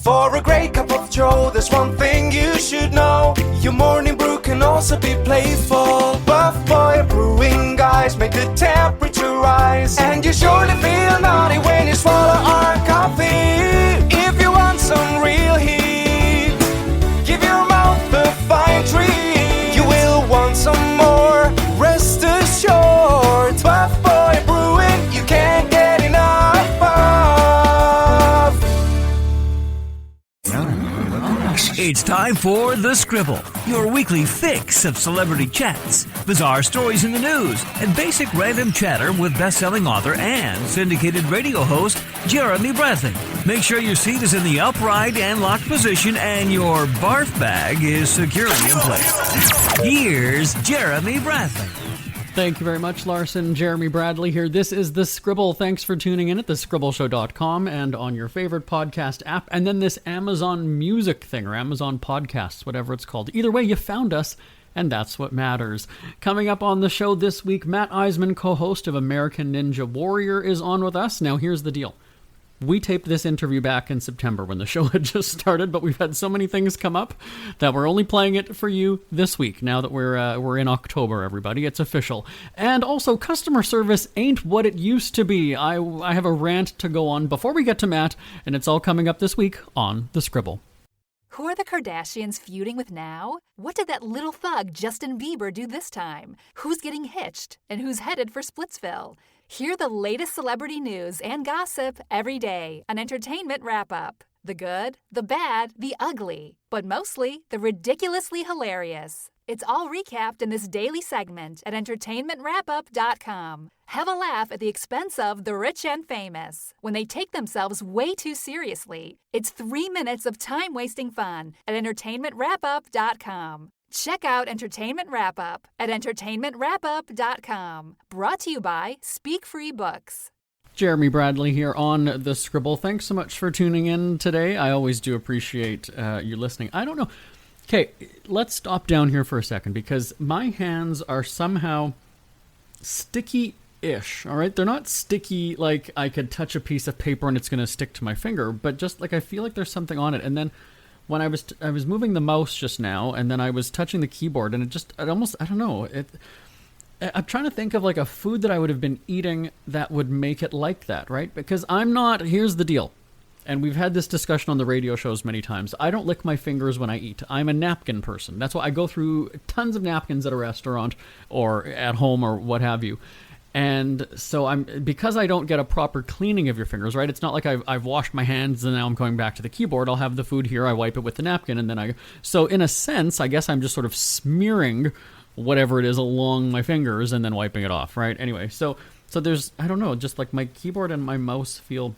For a great cup of joe, there's one thing you should know. Your morning brew can also be playful. Buff Boy Brewing guys make the temperature rise, and you surely feel naughty when you swallow our coffee. If you want some real heat, give your mouth a fine treat. You will want some more, rest assured. Buff Boy Brewing, you can't get enough of. It's time for The Scribble, your weekly fix of celebrity chats, bizarre stories in the news, and basic random chatter with best-selling author and syndicated radio host Jeremy Bradley. Make sure your seat is in the upright and locked position and your barf bag is securely in place. Here's Jeremy Bradley. Thank you very much, Larson. Jeremy Bradley here. This is The Scribble. Thanks for tuning in at thescribbleshow.com and on your favorite podcast app. And then this Amazon Music thing, or Amazon Podcasts, whatever it's called. Either way, you found us, and that's what matters. Coming up on the show this week, Matt Iseman, co-host of American Ninja Warrior, is on with us. Now, here's the deal. We taped this interview back in September when the show had just started, but we've had so many things come up that we're only playing it for you this week. Now that we're in October, everybody, it's official. And also, customer service ain't what it used to be. I have a rant to go on before we get to Matt, and it's all coming up this week on The Scribble. Who are the Kardashians feuding with now? What did that little thug Justin Bieber do this time? Who's getting hitched? And who's headed for Splitsville? Hear the latest celebrity news and gossip every day on Entertainment Wrap-Up. The good, the bad, the ugly, but mostly the ridiculously hilarious. It's all recapped in this daily segment at entertainmentwrapup.com. Have a laugh at the expense of the rich and famous when they take themselves way too seriously. It's 3 minutes of time-wasting fun at entertainmentwrapup.com. Check out Entertainment Wrap-Up at entertainmentwrapup.com. Brought to you by Speak Free Books. Jeremy Bradley here on The Scribble. Thanks so much for tuning in today. I always do appreciate you listening. I don't know. Okay, let's stop down here for a second because my hands are somehow sticky-ish, all right? They're not sticky like I could touch a piece of paper and it's going to stick to my finger, but just like I feel like there's something on it. And then when I was moving the mouse just now, and then I was touching the keyboard, and it almost, I don't know, I'm trying to think of like a food that I would have been eating that would make it like that, right? Because here's the deal, and we've had this discussion on the radio shows many times. I don't lick my fingers when I eat. I'm a napkin person. That's why I go through tons of napkins at a restaurant or at home or what have you. And so because I don't get a proper cleaning of your fingers, right? It's not like I've washed my hands and now I'm going back to the keyboard. I'll have the food here, I wipe it with the napkin, and then so in a sense, I guess I'm just sort of smearing whatever it is along my fingers and then wiping it off, right? Anyway, so there's, I don't know, just like my keyboard and my mouse feel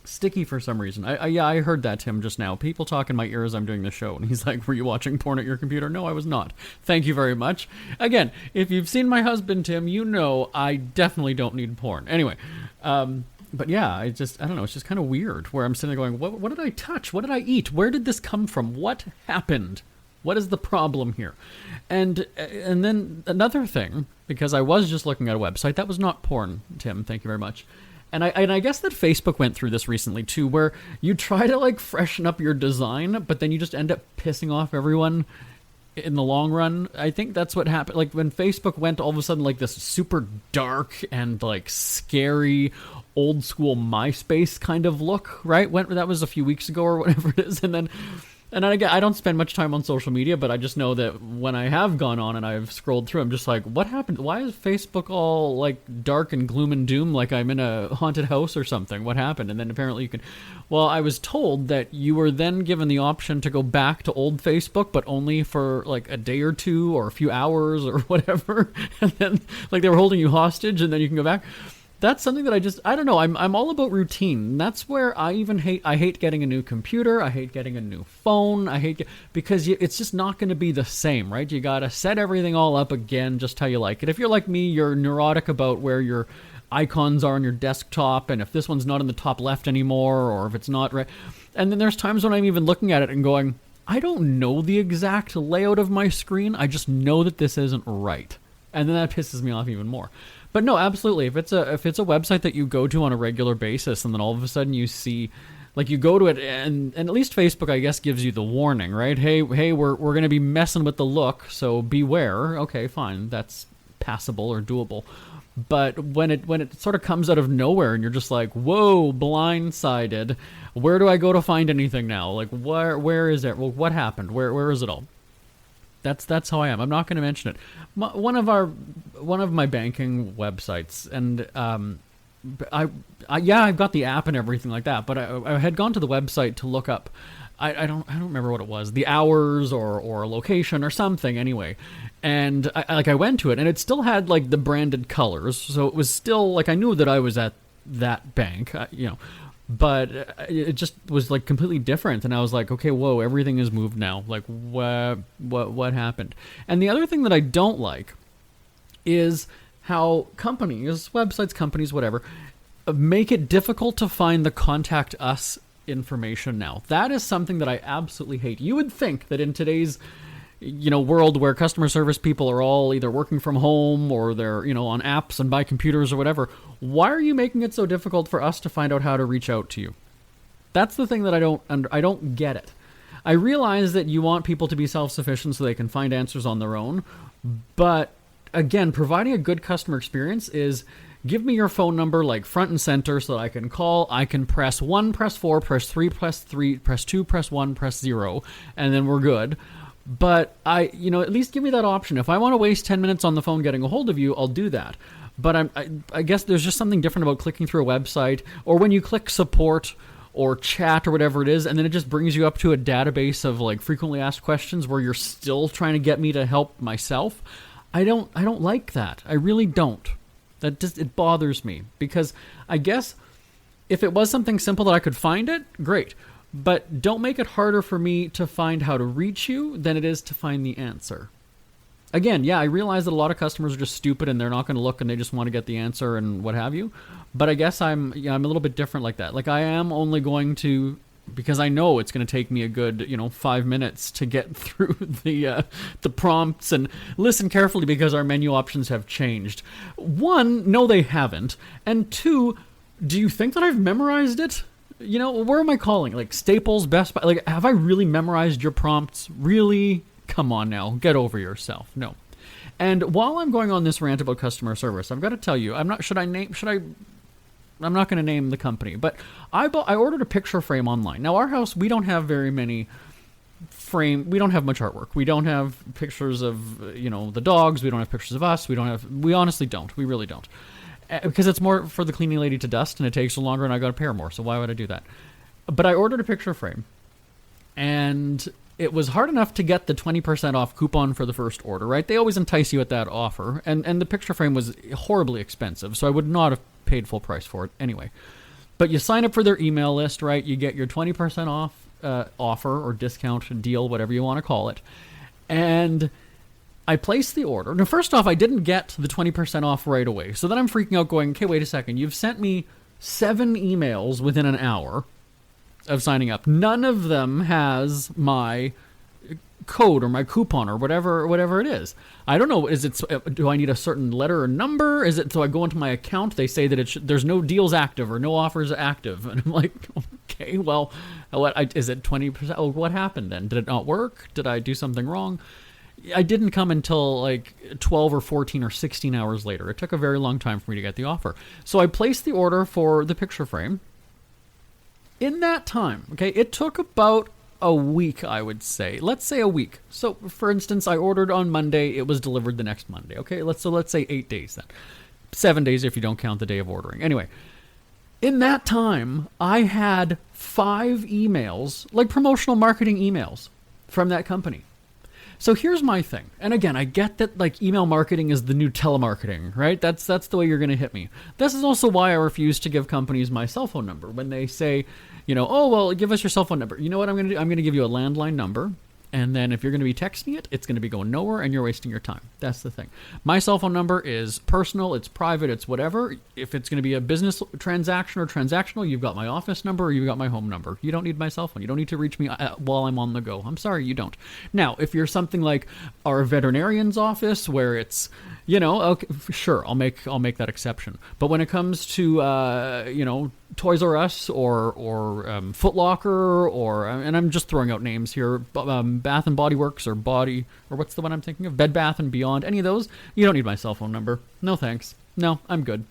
sticky for some reason. I heard that, Tim, just now. People talk in my ear as I'm doing the show, and he's like, were you watching porn at your computer? No, I was not. Thank you very much. Again, if you've seen my husband, Tim, you know I definitely don't need porn. Anyway, but yeah, I don't know, it's just kind of weird where I'm sitting there going, what did I touch? What did I eat? Where did this come from? What happened? What is the problem here? And then another thing, because I was just looking at a website, that was not porn, Tim, thank you very much. And I guess that Facebook went through this recently too, where you try to like freshen up your design, but then you just end up pissing off everyone in the long run. I think that's what happened. Like when Facebook went all of a sudden like this super dark and like scary old school MySpace kind of look, right? That was a few weeks ago or whatever it is. And I don't spend much time on social media, but I just know that when I have gone on and I've scrolled through, I'm just like, what happened? Why is Facebook all like dark and gloom and doom like I'm in a haunted house or something? What happened? And then apparently you can... Well, I was told that you were then given the option to go back to old Facebook, but only for like a day or two or a few hours or whatever. And then like they were holding you hostage and then you can go back. That's something that I don't know. I'm all about routine. That's where I hate getting a new computer. I hate getting a new phone. Because it's just not going to be the same, right? You got to set everything all up again just how you like it. If you're like me, you're neurotic about where your icons are on your desktop, and if this one's not in the top left anymore, or if it's not right. And then there's times when I'm even looking at it and going, I don't know the exact layout of my screen. I just know that this isn't right. And then that pisses me off even more. But no, absolutely. If it's a website that you go to on a regular basis, and then all of a sudden you see Like you go to it, and at least Facebook, I guess, gives you the warning, right? Hey, we're going to be messing with the look, so beware. Okay, fine, that's passable or doable. But when it sort of comes out of nowhere and you're just like, whoa, blindsided, where do I go to find anything now? Like, where is it? Well, what happened? Where is it all? That's how I am. I'm not going to mention it. One of my banking websites, and I've got the app and everything like that, but I had gone to the website to look up. I don't remember what it was, the hours or a location or something anyway. And I went to it, and it still had like the branded colors, so it was still like I knew that I was at that bank, but it just was like completely different. And I was like, okay, whoa, everything has moved now. Like what happened? And the other thing that I don't like is how companies, websites, companies, whatever, make it difficult to find the contact us information now. That is something that I absolutely hate. You would think that in today's world where customer service people are all either working from home or they're on apps and by computers or whatever, why are you making it so difficult for us to find out how to reach out to you? That's the thing that I don't get it. I realize that you want people to be self-sufficient so they can find answers on their own, but again, providing a good customer experience is give me your phone number like front and center so that I can call. I can press 1, press 4, press 3, press 3, press 2, press 1, press 0, and then we're good. But at least give me that option. If I want to waste 10 minutes on the phone getting a hold of you, I'll do that. But I guess there's just something different about clicking through a website, or when you click support or chat or whatever it is, and then it just brings you up to a database of like frequently asked questions where you're still trying to get me to help myself. I don't like that. I really don't. It bothers me, because I guess if it was something simple that I could find it, great. But don't make it harder for me to find how to reach you than it is to find the answer. Again, I realize that a lot of customers are just stupid and they're not going to look and they just want to get the answer and what have you. But I guess I'm a little bit different like that. Like I am only going to, because I know it's going to take me a good 5 minutes to get through the prompts and listen carefully, because our menu options have changed. 1, no, they haven't, and 2, do you think that I've memorized it? Where am I calling? Like Staples, Best Buy? Like, have I really memorized your prompts? Really? Come on now, get over yourself. No. And while I'm going on this rant about customer service, I've got to tell you, I'm not going to name the company, but I ordered a picture frame online. Now, our house, we don't have very many we don't have much artwork. We don't have pictures of, the dogs. We don't have pictures of us. We honestly don't. We really don't. Because it's more for the cleaning lady to dust, and it takes longer, and I got to pay her more, so why would I do that? But I ordered a picture frame, and it was hard enough to get the 20% off coupon for the first order, right? They always entice you at that offer, and the picture frame was horribly expensive, so I would not have paid full price for it anyway. But you sign up for their email list, right? You get your 20% off offer or discount deal, whatever you want to call it, and I placed the order. Now, first off, I didn't get the 20% off right away. So then I'm freaking out going, okay, wait a second. You've sent me 7 emails within an hour of signing up. None of them has my code or my coupon or whatever it is. I don't know. Do I need a certain letter or number? Is it so I go into my account, they say that there's no deals active or no offers active, and I'm like, okay, well, is it 20%? Oh, what happened then? Did it not work? Did I do something wrong? I didn't come until like 12 or 14 or 16 hours later. It took a very long time for me to get the offer. So I placed the order for the picture frame. In that time, okay, it took about a week, I would say. Let's say a week. So, for instance, I ordered on Monday. It was delivered the next Monday. Okay, let's say 8 days then. 7 days if you don't count the day of ordering. Anyway, in that time, I had 5 emails, like promotional marketing emails from that company. So here's my thing. And again, I get that like email marketing is the new telemarketing, right? That's the way you're going to hit me. This is also why I refuse to give companies my cell phone number when they say, oh, well, give us your cell phone number. You know what I'm going to do? I'm going to give you a landline number, And then if you're going to be texting it, it's going to be going nowhere and you're wasting your time. That's the thing. My cell phone number is personal, it's private, it's whatever. If it's going to be a business transaction or transactional, you've got my office number or you've got my home number. You don't need my cell phone. You don't need to reach me while I'm on the go. I'm sorry, you don't. Now, if you're something like our veterinarian's office where it's, okay, sure, I'll make that exception. But when it comes to, Toys R Us or Foot Locker and I'm just throwing out names here, Bath and Body Works or what's the one I'm thinking of? Bed Bath and Beyond, any of those, you don't need my cell phone number. No thanks. No, I'm good.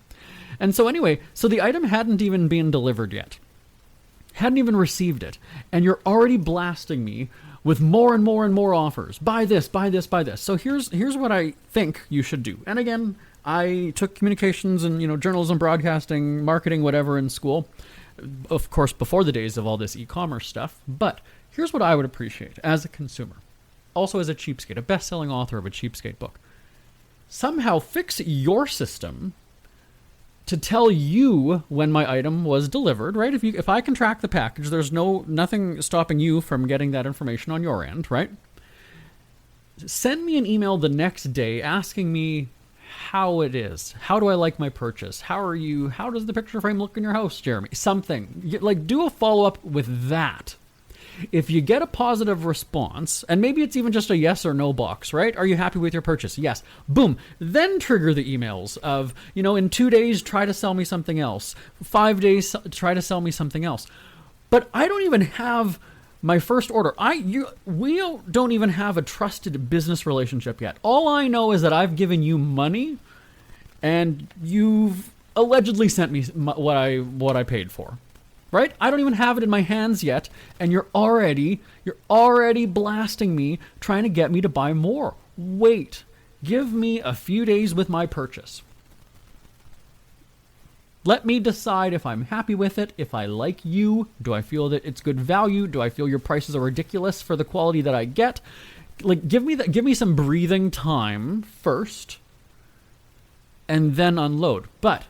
And so anyway, so the item hadn't even been delivered yet. Hadn't even received it. And you're already blasting me with more and more and more offers. Buy this, buy this, buy this. So here's what I think you should do. And again, I took communications and, journalism, broadcasting, marketing, whatever in school. Of course, before the days of all this e-commerce stuff. But here's what I would appreciate as a consumer. Also as a cheapskate, a best-selling author of a cheapskate book. Somehow fix your system to tell you when my item was delivered, right? If I can track the package, there's nothing stopping you from getting that information on your end, right? Send me an email the next day asking me how it is. How do I like my purchase? How does the picture frame look in your house, Jeremy? Something. Like, do a follow-up with that. If you get a positive response, and maybe it's even just a yes or no box, right? Are you happy with your purchase? Yes. Boom. Then trigger the emails of, in 2 days, try to sell me something else. 5 days, try to sell me something else. But I don't even have my first order. We don't even have a trusted business relationship yet. All I know is that I've given you money, and you've allegedly sent me what I paid for. Right? I don't even have it in my hands yet, and you're already blasting me, trying to get me to buy more. Wait. Give me a few days with my purchase. Let me decide if I'm happy with it, if I like you. Do I feel that it's good value? Do I feel your prices are ridiculous for the quality that I get? Like, give me some breathing time first, and then unload. But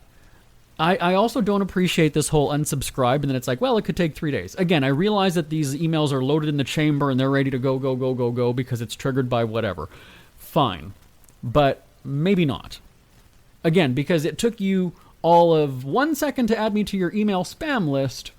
I also don't appreciate this whole unsubscribe, and then it's like, well, it could take 3 days. Again, I realize that these emails are loaded in the chamber and they're ready to go because it's triggered by whatever. Fine. But maybe not. Again, because it took you all of 1 second to add me to your email spam list,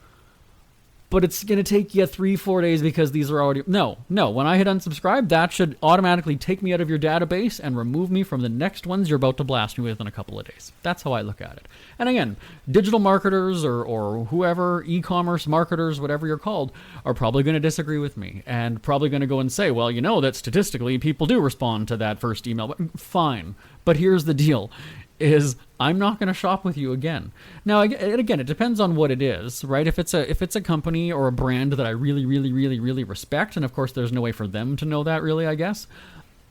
but it's going to take you 3-4 days because these are already... No. When I hit unsubscribe, that should automatically take me out of your database and remove me from the next ones you're about to blast me with in a couple of days. That's how I look at it. And again, digital marketers or whoever, e-commerce marketers, whatever you're called, are probably going to disagree with me and probably going to go and say, well, that statistically people do respond to that first email. But fine. But here's the deal. Is I'm not going to shop with you again. Now, again, it depends on what it is, right? If it's a company or a brand that I really, really, really, really respect, and of course there's no way for them to know that really, I guess,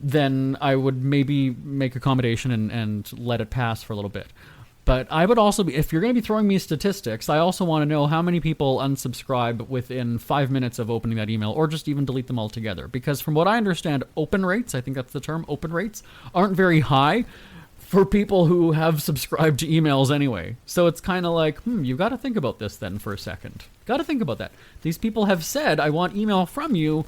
then I would maybe make accommodation and let it pass for a little bit. But I would also be, if you're going to be throwing me statistics, I also want to know how many people unsubscribe within 5 minutes of opening that email, or just even delete them altogether. Because from what I understand, open rates, I think that's the term, open rates, aren't very high for people who have subscribed to emails anyway. So it's kind of like, you've got to think about this then for a second. Got to think about that. These people have said, I want email from you,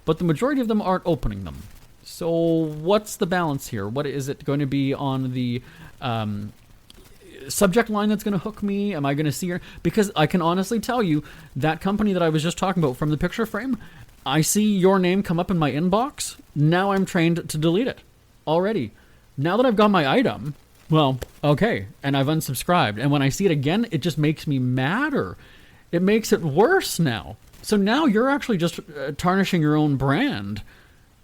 but the majority of them aren't opening them. So what's the balance here? What is it going to be on the subject line that's going to hook me? Am I going to see her? Because I can honestly tell you, that company that I was just talking about from the picture frame, I see your name come up in my inbox. Now I'm trained to delete it already. Now that I've got my item, well, okay, and I've unsubscribed. And when I see it again, it just makes me madder. It makes it worse now. So now you're actually just tarnishing your own brand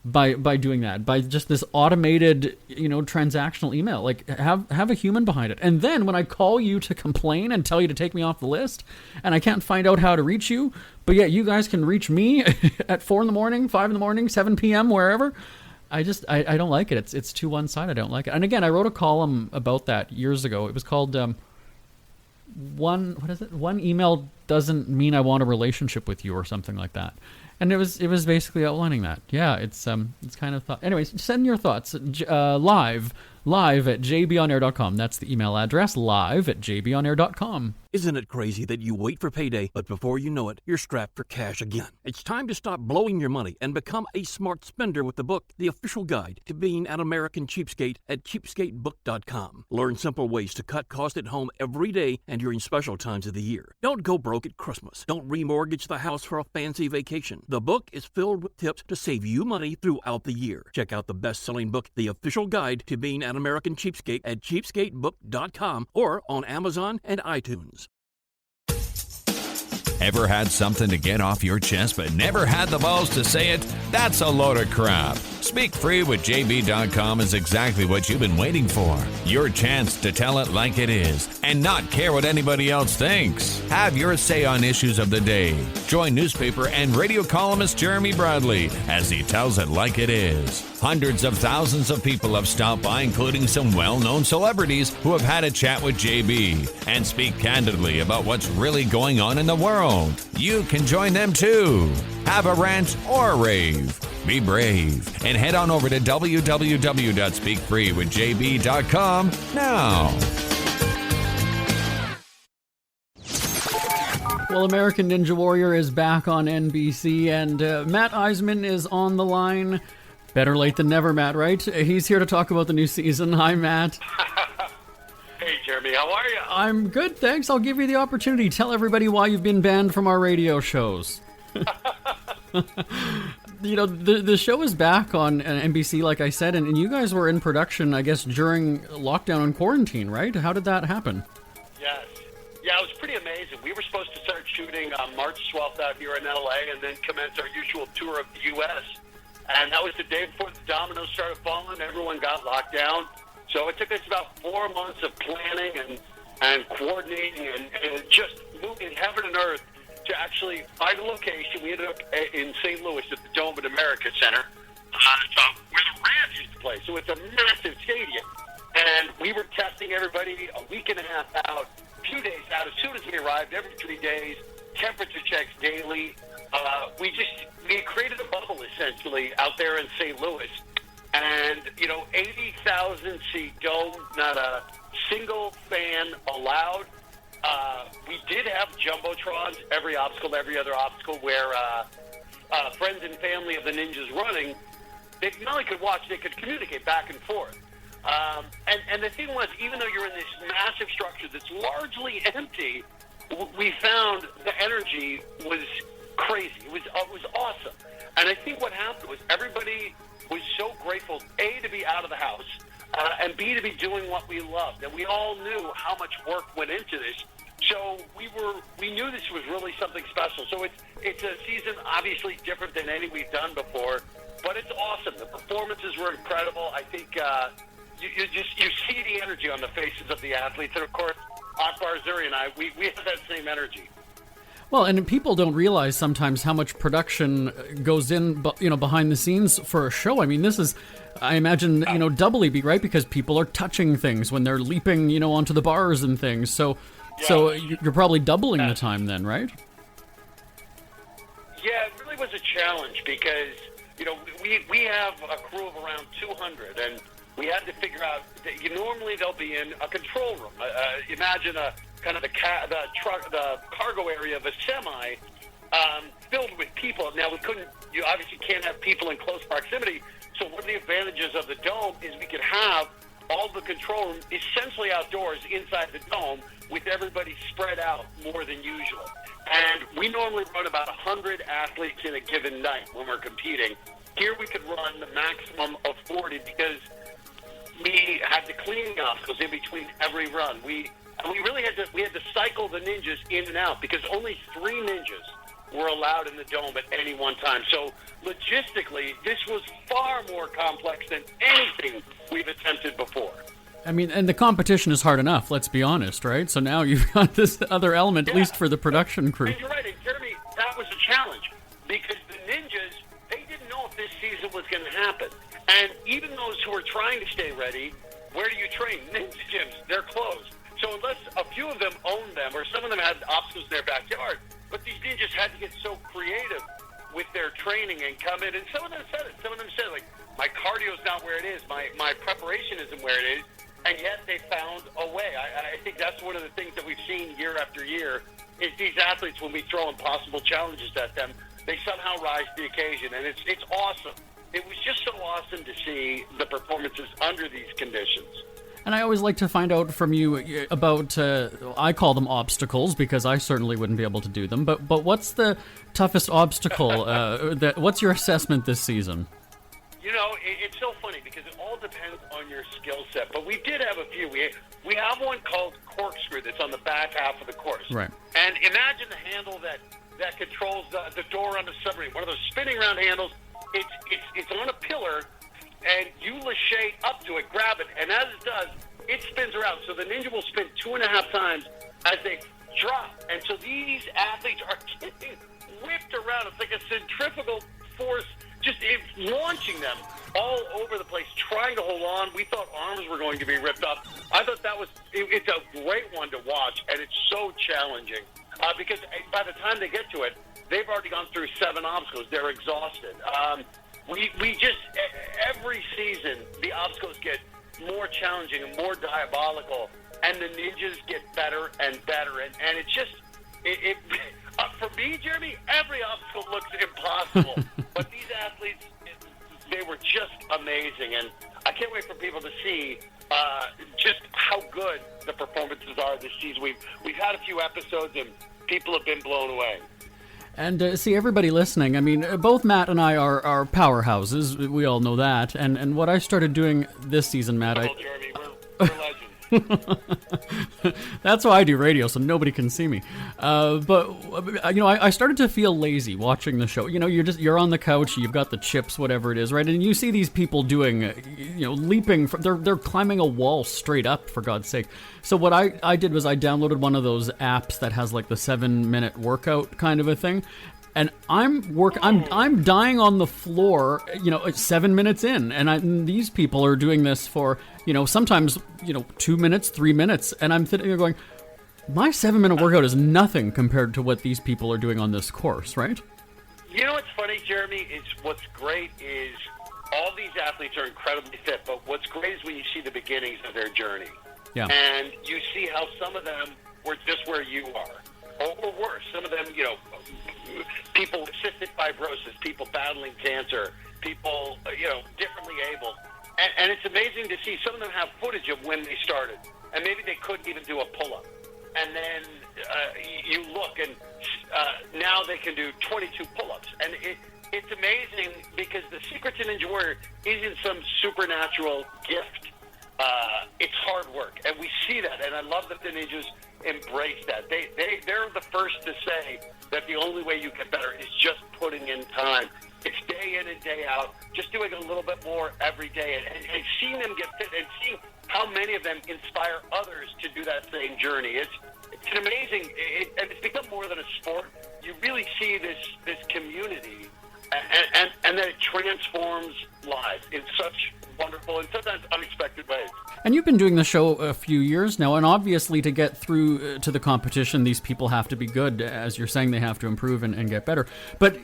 by doing that, by just this automated, transactional email. Like, have a human behind it. And then when I call you to complain and tell you to take me off the list, and I can't find out how to reach you, but yet you guys can reach me at 4 a.m, 5 a.m, 7 p.m, wherever. I don't like it. It's too one-sided. I don't like it. And again, I wrote a column about that years ago. It was called one email doesn't mean I want a relationship with you or something like that. And it was basically outlining that. Yeah, it's kind of thought. Anyways, send your thoughts live at jbonair.com. That's the email address, live at jbonair.com. Isn't it crazy that you wait for payday, but before you know it, you're strapped for cash again? It's time to stop blowing your money and become a smart spender with the book, The Official Guide to Being an American Cheapskate, at cheapskatebook.com. Learn simple ways to cut costs at home every day and during special times of the year. Don't go broke at Christmas. Don't remortgage the house for a fancy vacation. The book is filled with tips to save you money throughout the year. Check out the best-selling book, The Official Guide to Being an American Cheapskate, at cheapskatebook.com or on Amazon and iTunes. Ever had something to get off your chest but never had the balls to say it? That's a load of crap. Speak Free with JB.com is exactly what you've been waiting for. Your chance to tell it like it is and not care what anybody else thinks. Have your say on issues of the day. Join newspaper and radio columnist Jeremy Bradley as he tells it like it is. Hundreds of thousands of people have stopped by, including some well-known celebrities who have had a chat with JB and speak candidly about what's really going on in the world. You can join them too. Have a rant or a rave. Be brave and head on over to www.speakfreewithjb.com now. Well, American Ninja Warrior is back on NBC, and Matt Iseman is on the line. Better late than never, Matt, right? He's here to talk about the new season. Hi, Matt. Hey, Jeremy, how are you? I'm good, thanks. I'll give you the opportunity. Tell everybody why you've been banned from our radio shows. You know, the show is back on NBC, like I said, and you guys were in production, I guess, during lockdown and quarantine, right? How did that happen? Yes. Yeah, it was pretty amazing. We were supposed to start shooting on March 12th out here in L.A. and then commence our usual tour of the U.S., and that was the day before the dominoes started falling. Everyone got locked down. So it took us about 4 months of planning and coordinating and just moving heaven and earth to actually find a location. We ended up in St. Louis at the Dome at America Center, where the Rams used to play. So it's a massive stadium. And we were testing everybody a week and a half out, a few days out. As soon as we arrived, every 3 days, temperature checks daily. We created a bubble, essentially, out there in St. Louis. And, 80,000 seat dome, not a single fan allowed. We did have jumbotrons, every other obstacle, where friends and family of the ninjas running, they not only could watch, they could communicate back and forth. And the thing was, even though you're in this massive structure that's largely empty, we found the energy was crazy. It was awesome. And I think what happened was everybody was so grateful, A, to be out of the house, and B, to be doing what we loved. And we all knew how much work went into this. So we knew this was really something special. So it's a season obviously different than any we've done before, but it's awesome. The performances were incredible. I think you see the energy on the faces of the athletes. And of course, Akbar Zuri and I, we have that same energy. Well, and people don't realize sometimes how much production goes in, behind the scenes for a show. I mean, this is, I imagine, doubly right, because people are touching things when they're leaping, onto the bars and things. So you're probably doubling the time then, right? Yeah, it really was a challenge because, we have a crew of around 200, and we had to figure out that normally they'll be in a control room. Imagine the cargo area of a semi filled with people. Now, you obviously can't have people in close proximity, so one of the advantages of the dome is we could have all the control room essentially outdoors inside the dome with everybody spread out more than usual. And we normally run about 100 athletes in a given night when we're competing. Here we could run the maximum of 40 because we had the cleaning obstacles in between every run. We really had to cycle the ninjas in and out because only 3 ninjas were allowed in the dome at any one time. So logistically, this was far more complex than anything we've attempted before. I mean, and the competition is hard enough, let's be honest, right? So now you've got this other element, at least for the production crew. And you're right, and Jeremy, that was a challenge because the ninjas, they didn't know if this season was going to happen. And even those who were trying to stay ready, where do you train? Ninja gyms, they're closed. So unless a few of them owned them, or some of them had obstacles in their backyard. But these ninjas had to get so creative with their training and come in. And some of them said it. Some of them said, like, my cardio's not where it is. My preparation isn't where it is. And yet they found a way. I think that's one of the things that we've seen year after year is these athletes, when we throw impossible challenges at them, they somehow rise to the occasion. And it's awesome. It was just so awesome to see the performances under these conditions. And I always like to find out from you about, I call them obstacles because I certainly wouldn't be able to do them, but what's the toughest obstacle? What's your assessment this season? You know, it's so funny because it all depends on your skill set, but we did have a few. We have one called corkscrew that's on the back half of the course. Right. And imagine the handle that controls the door on the submarine, one of those spinning round handles. It's on a pillar, and you lachey up to it, grab it, and as it does, it spins around. So the ninja will spin 2.5 times as they drop. And so these athletes are getting whipped around. It's like a centrifugal force just launching them all over the place, trying to hold on. We thought arms were going to be ripped up. I thought it's a great one to watch, and it's so challenging because by the time they get to it, they've already gone through 7 obstacles. They're exhausted. We just, every season, the obstacles get more challenging and more diabolical, and the ninjas get better and better. And it's just, for me, Jeremy, every obstacle looks impossible. But these athletes, they were just amazing. And I can't wait for people to see just how good the performances are this season. We've had a few episodes, and people have been blown away. And see, everybody listening, I mean, both Matt and I are powerhouses. We all know that. And what I started doing this season, Matt... Jeremy, we're legends. That's why I do radio, so nobody can see me. But you know, I started to feel lazy watching the show. You know, you're on the couch, you've got the chips, whatever it is, right? And you see these people doing, you know, leaping. They're climbing a wall straight up, for God's sake. So what I did was I downloaded one of those apps that has like the 7-minute workout kind of a thing. And I'm dying on the floor, you know, 7 minutes in, and these people are doing this for, you know, sometimes, you know, 2 minutes, 3 minutes, and I'm sitting there going, my 7-minute workout is nothing compared to what these people are doing on this course, right? You know what's funny, Jeremy, is what's great is all these athletes are incredibly fit, but what's great is when you see the beginnings of their journey. Yeah. And you see how some of them were just where you are, or worse. Some of them, you know, people with cystic fibrosis, people battling cancer, people, you know, differently able. And it's amazing to see some of them have footage of when they started. And maybe they couldn't even do a pull-up. And then you look, and now they can do 22 pull-ups. And it's amazing because the secret to Ninja Warrior isn't some supernatural gift. It's hard work. And we see that. And I love that the ninjas embrace that. They're the first to say that the only way you get better is just putting in time. It's day in and day out, just doing a little bit more every day, and seeing them get fit, and seeing how many of them inspire others to do that same journey. It's an amazing, and it's become more than a sport. You really see this community, and that it transforms lives in such wonderful and sometimes unexpected ways. And you've been doing the show a few years now, and obviously to get through to the competition, these people have to be good. As you're saying, they have to improve and get better. But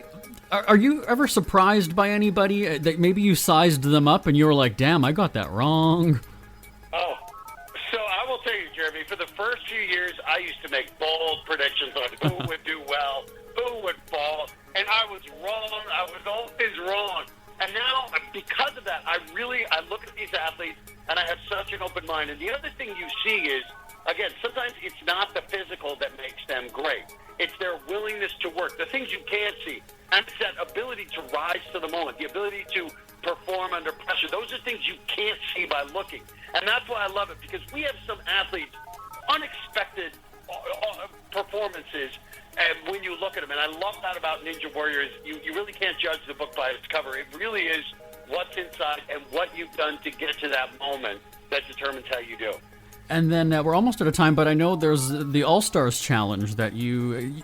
are you ever surprised by anybody that maybe you sized them up and you were like, damn, I got that wrong? Oh, so I will tell you, Jeremy, for the first few years, I used to make bold predictions on who would do well, who would fall, and I was wrong. I was always wrong. And now, because of that, I look at these athletes, and I have such an open mind. And the other thing you see is, again, sometimes it's not the physical that makes them great. It's their willingness to work, the things you can't see. And it's that ability to rise to the moment, the ability to perform under pressure. Those are things you can't see by looking. And that's why I love it, because we have some athletes, unexpected performances, and when you look at them, and I love that about Ninja Warriors, you really can't judge the book by its cover. It really is what's inside and what you've done to get to that moment that determines how you do. And then we're almost out of time, but I know there's the All-Stars Challenge that you...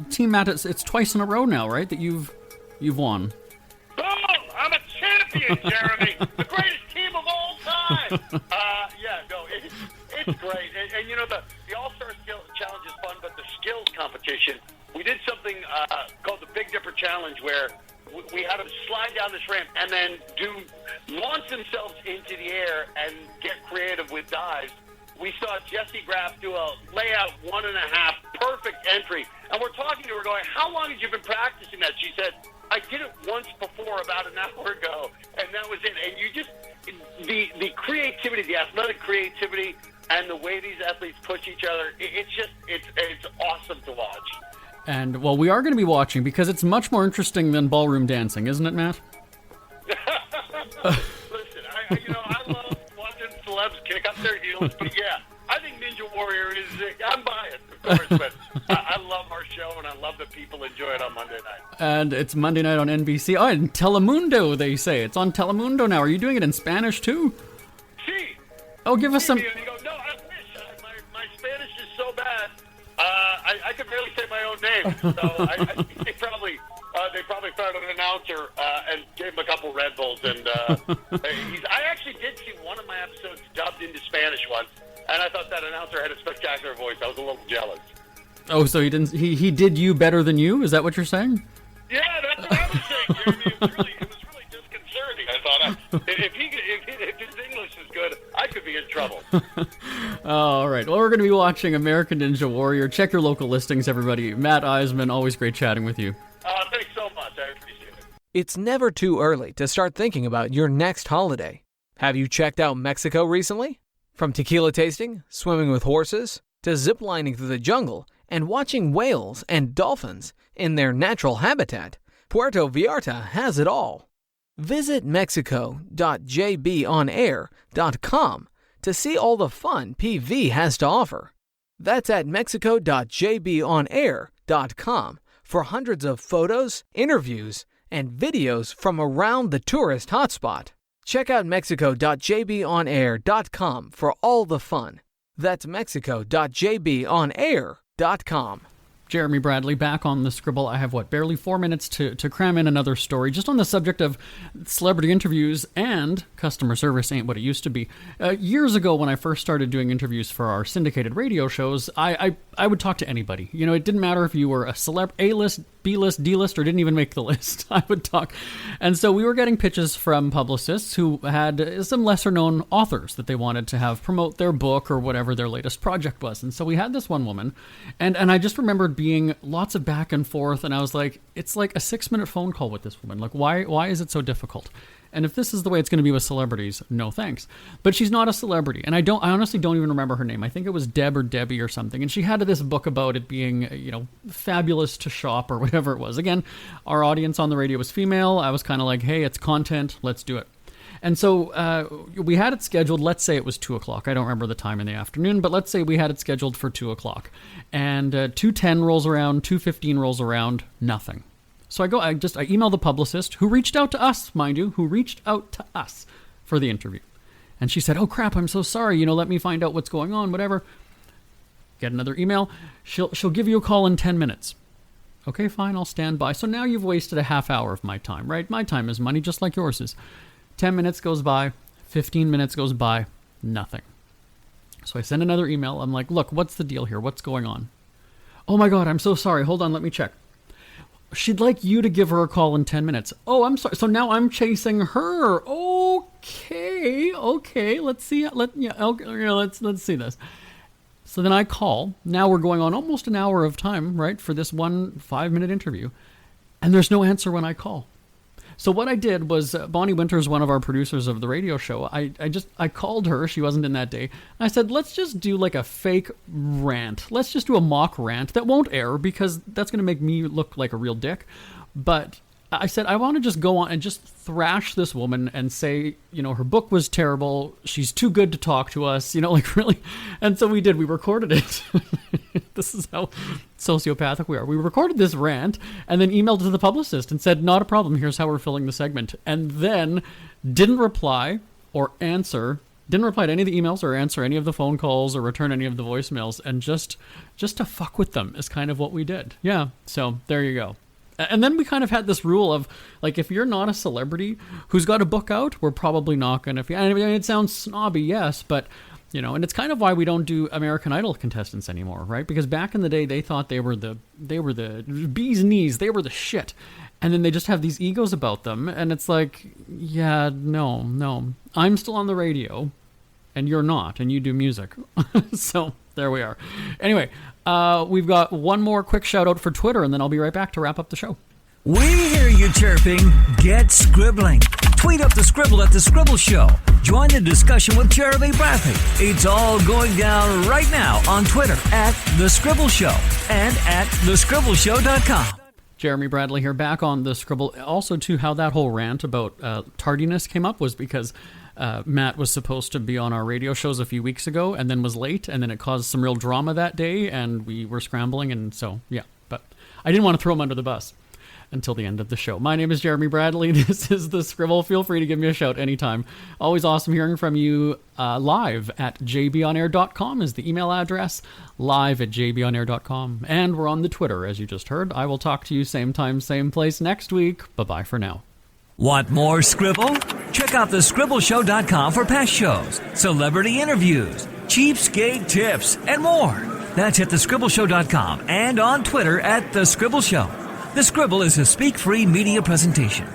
Team Matt, it's twice in a row now, right, that you've won? Boom! I'm a champion, Jeremy! The greatest team of all time! It's great. And you know, the All-Stars Challenge is fun, but the skills competition, we did something called the Big Dipper Challenge, where we had them slide down this ramp and then launch themselves into the air and get creative with dives. We saw Jessie Graff do a layout 1.5 perfect entry, and we're talking to her going, how long had you been practicing that? She said, I did it once before about an hour ago, and that was it. And you just, the creativity, the athletic creativity, and the way these athletes push each other, it's awesome to watch. And, well, we are going to be watching because it's much more interesting than ballroom dancing, isn't it, Matt? Listen, I love watching celebs kick up their heels, but yeah, I think Ninja Warrior is, I'm biased, of course, but I love our show, and I love that people enjoy it on Monday night. And it's Monday night on NBC. Oh, and Telemundo, they say. It's on Telemundo now. Are you doing it in Spanish, too? Sí. Oh, give us some... And you go, no, I wish. My Spanish is so bad. I could barely say my own name. So I think they probably found an announcer and gave him a couple Red Bulls. And I actually did see one of my episodes dubbed into Spanish once, and I thought that announcer had a spectacular voice. I was a little jealous. Oh, so he did you better than you? Is that what you're saying? Yeah, that's what I was saying, Jeremy. It was really disconcerting. I thought, if his English is good, I could be in trouble. All right. Well, we're going to be watching American Ninja Warrior. Check your local listings, everybody. Matt Iseman, always great chatting with you. Thanks so much. I appreciate it. It's never too early to start thinking about your next holiday. Have you checked out Mexico recently? From tequila tasting, swimming with horses, to ziplining through the jungle and watching whales and dolphins in their natural habitat, Puerto Vallarta has it all. Visit mexico.jbonair.com to see all the fun PV has to offer. That's at mexico.jbonair.com for hundreds of photos, interviews, and videos from around the tourist hotspot. Check out mexico.jbonair.com for all the fun. That's mexico.jbonair.com. Jeremy Bradley back on the Scribble. I have, barely 4 minutes to cram in another story just on the subject of celebrity interviews and customer service ain't what it used to be. Years ago when I first started doing interviews for our syndicated radio shows, I would talk to anybody. You know, it didn't matter if you were a celeb, A-list, B-list, D-list, or didn't even make the list. I would talk. And so we were getting pitches from publicists who had some lesser-known authors that they wanted to have promote their book or whatever their latest project was. And so we had this one woman, and I just remembered being lots of back and forth, and I was like, it's like a 6-minute phone call with this woman. Like, why is it so difficult? And if this is the way it's going to be with celebrities, no thanks. But she's not a celebrity, and I honestly don't even remember her name. I think it was Deb or Debbie or something, and she had this book about it being, fabulous to shop or whatever it was. Again, our audience on the radio was female. I was kind of like, hey, it's content, let's do it. And so we had it scheduled, let's say it was 2 o'clock. I don't remember the time in the afternoon, but let's say we had it scheduled for 2 o'clock. And 2:10 rolls around, 2:15 rolls around, nothing. So I emailed the publicist, who reached out to us, mind you, for the interview. And she said, oh crap, I'm so sorry, let me find out what's going on, whatever. Get another email. She'll give you a call in 10 minutes. Okay, fine, I'll stand by. So now you've wasted a half hour of my time, right? My time is money, just like yours is. 10 minutes goes by, 15 minutes goes by, nothing. So I send another email. I'm like, look, what's the deal here? What's going on? Oh my God, I'm so sorry. Hold on, let me check. She'd like you to give her a call in 10 minutes. Oh, I'm sorry. So now I'm chasing her. Okay. Let's see. Let's see this. So then I call. Now we're going on almost an hour of time, right, for this 1 5-minute interview. And there's no answer when I call. So what I did was, Bonnie Winters, one of our producers of the radio show, I called her. She wasn't in that day. I said, let's just do like a fake rant. Let's just do a mock rant that won't air because that's going to make me look like a real dick. But I said, I want to just go on and just thrash this woman and say, her book was terrible. She's too good to talk to us, really. And so we did. We recorded it. This is how sociopathic we are. We recorded this rant and then emailed it to the publicist and said, not a problem. Here's how we're filling the segment. And then didn't reply to any of the emails or answer any of the phone calls or return any of the voicemails. And just to fuck with them is kind of what we did. Yeah. So there you go. And then we kind of had this rule of, like, if you're not a celebrity who's got a book out, we're probably not going to... I mean, it sounds snobby, yes, but, And it's kind of why we don't do American Idol contestants anymore, right? Because back in the day, they thought they were the bee's knees, they were the shit, and then they just have these egos about them, and it's like, yeah, no, I'm still on the radio, and you're not, and you do music. So there we are. Anyway, we've got one more quick shout out for Twitter, and then I'll be right back to wrap up the show. We hear you chirping. Get scribbling. Tweet up the Scribble at The Scribble Show. Join the discussion with Jeremy Bradley. It's all going down right now on Twitter at The Scribble Show and at thescribbleshow.com. Jeremy Bradley here, back on The Scribble. Also, too, how that whole rant about tardiness came up was because Matt was supposed to be on our radio shows a few weeks ago and then was late, and then it caused some real drama that day, and we were scrambling, and so, yeah. But I didn't want to throw him under the bus until the end of the show. My name is Jeremy Bradley. This is The Scribble. Feel free to give me a shout anytime. Always awesome hearing from you. Live at jbonair.com is the email address. Live at jbonair.com. And we're on the Twitter, as you just heard. I will talk to you same time, same place next week. Bye-bye for now. Want more Scribble? Check out thescribbleshow.com for past shows, celebrity interviews, cheapskate tips, and more. That's at thescribbleshow.com and on Twitter at The Scribble Show. The Scribble is a speak-free media presentation.